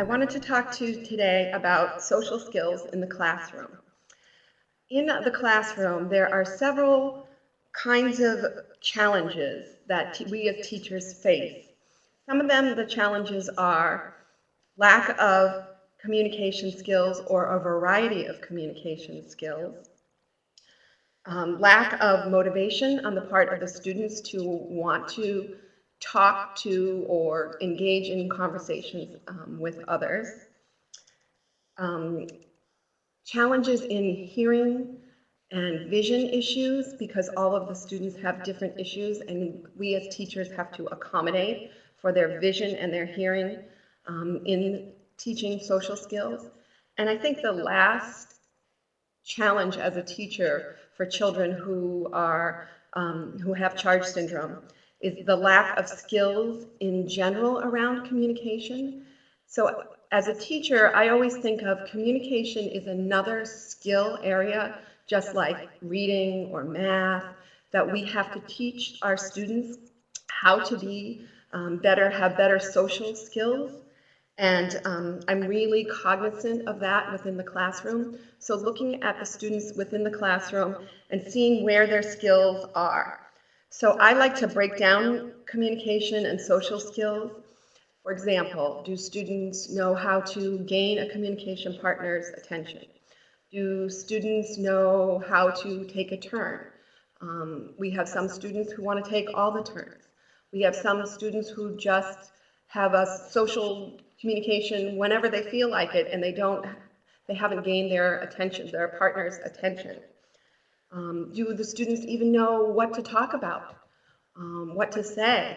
I wanted to talk to you today about social skills in the classroom. In the classroom, there are several kinds of challenges that we as teachers face. Some of them, the challenges are lack of communication skills or a variety of communication skills, lack of motivation on the part of the students to want to talk to or engage in conversations with others, um, challenges in hearing and vision issues because all of the students have different issues and we as teachers have to accommodate for their vision and their hearing in teaching social skills. And I think the last challenge as a teacher for children who have charge syndrome is the lack of skills in general around communication. So as a teacher, I always think of communication is another skill area, just like reading or math, that we have to teach our students how to be have better social skills. And I'm really cognizant of that within the classroom. So looking at the students within the classroom and seeing where their skills are. So I like to break down communication and social skills. For example, do students know how to gain a communication partner's attention? Do students know how to take a turn? We have some students who want to take all the turns. We have some students who just have a social communication whenever they feel like it, and they haven't gained their attention, their partner's attention. Do the students even know what to talk about, what to say?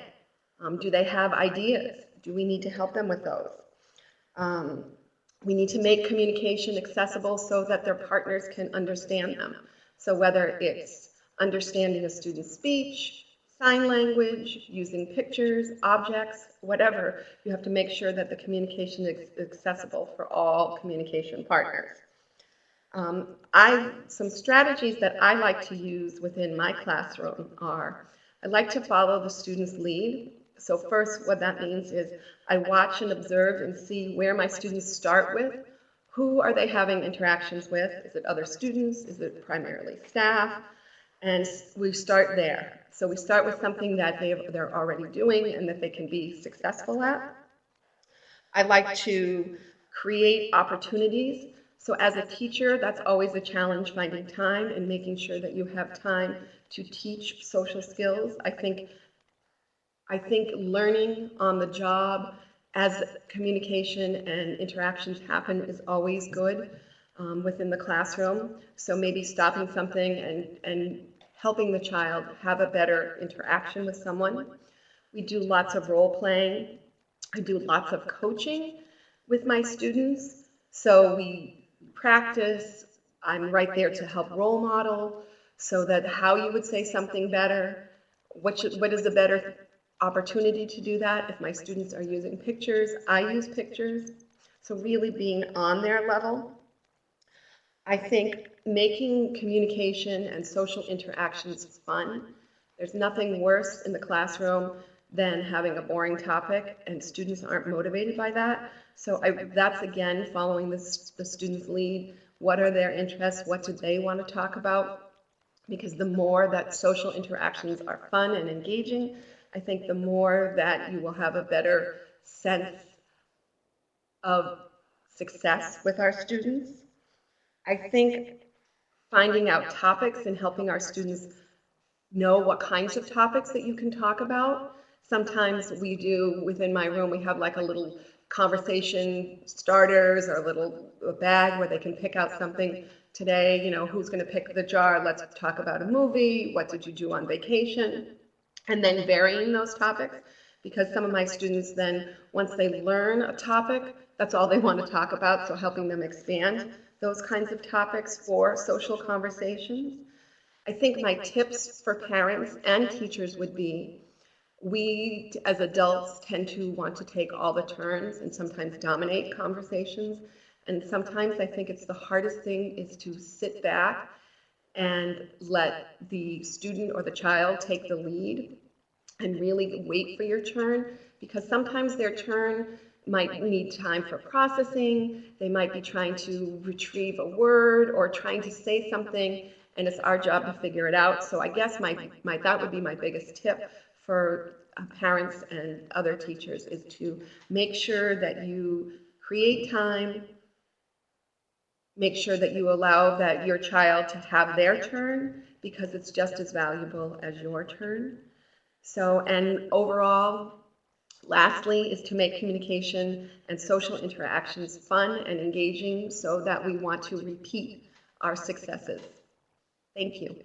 Do they have ideas? Do we need to help them with those? We need to make communication accessible so that their partners can understand them. So whether it's understanding a student's speech, sign language, using pictures, objects, whatever, you have to make sure that the communication is accessible for all communication partners. Some strategies that I like to use within my classroom are, I like to follow the student's lead. So first, what that means is I watch and observe and see where my students start with. Who are they having interactions with? Is it other students? Is it primarily staff? And we start there. So we start with something that they're already doing and that they can be successful at. I like to create opportunities. So as a teacher, that's always a challenge, finding time and making sure that you have time to teach social skills. I think learning on the job as communication and interactions happen is always good within the classroom. So maybe stopping something and helping the child have a better interaction with someone. We do lots of role playing. I do lots of coaching with my students. So we practice. I'm right there to help role model so that how you would say something better, what is a better opportunity to do that. If my students are using pictures, I use pictures. So really being on their level. I think making communication and social interactions fun. There's nothing worse in the classroom than having a boring topic and students aren't motivated by that. So that's again following the student's lead. What are their interests? What do they want to talk about? Because the more that social interactions are fun and engaging, I think the more that you will have a better sense of success with our students. I think finding out topics and helping our students know what kinds of topics that you can talk about. Sometimes we do, within my room, we have like a little conversation starters or a bag where they can pick out something. Today, who's going to pick the jar? Let's talk about a movie. What did you do on vacation? And then varying those topics, because some of my students then, once they learn a topic, that's all they want to talk about, so helping them expand those kinds of topics for social conversations. I think my tips for parents and teachers would be, we as adults tend to want to take all the turns and sometimes dominate conversations. And sometimes I think it's the hardest thing is to sit back and let the student or the child take the lead and really wait for your turn, because sometimes their turn might need time for processing, they might be trying to retrieve a word or trying to say something, and it's our job to figure it out. So I guess that would be my biggest tip for parents and other teachers, is to make sure that you create time, make sure that you allow that your child to have their turn, because it's just as valuable as your turn. So, and overall, lastly, is to make communication and social interactions fun and engaging so that we want to repeat our successes. Thank you.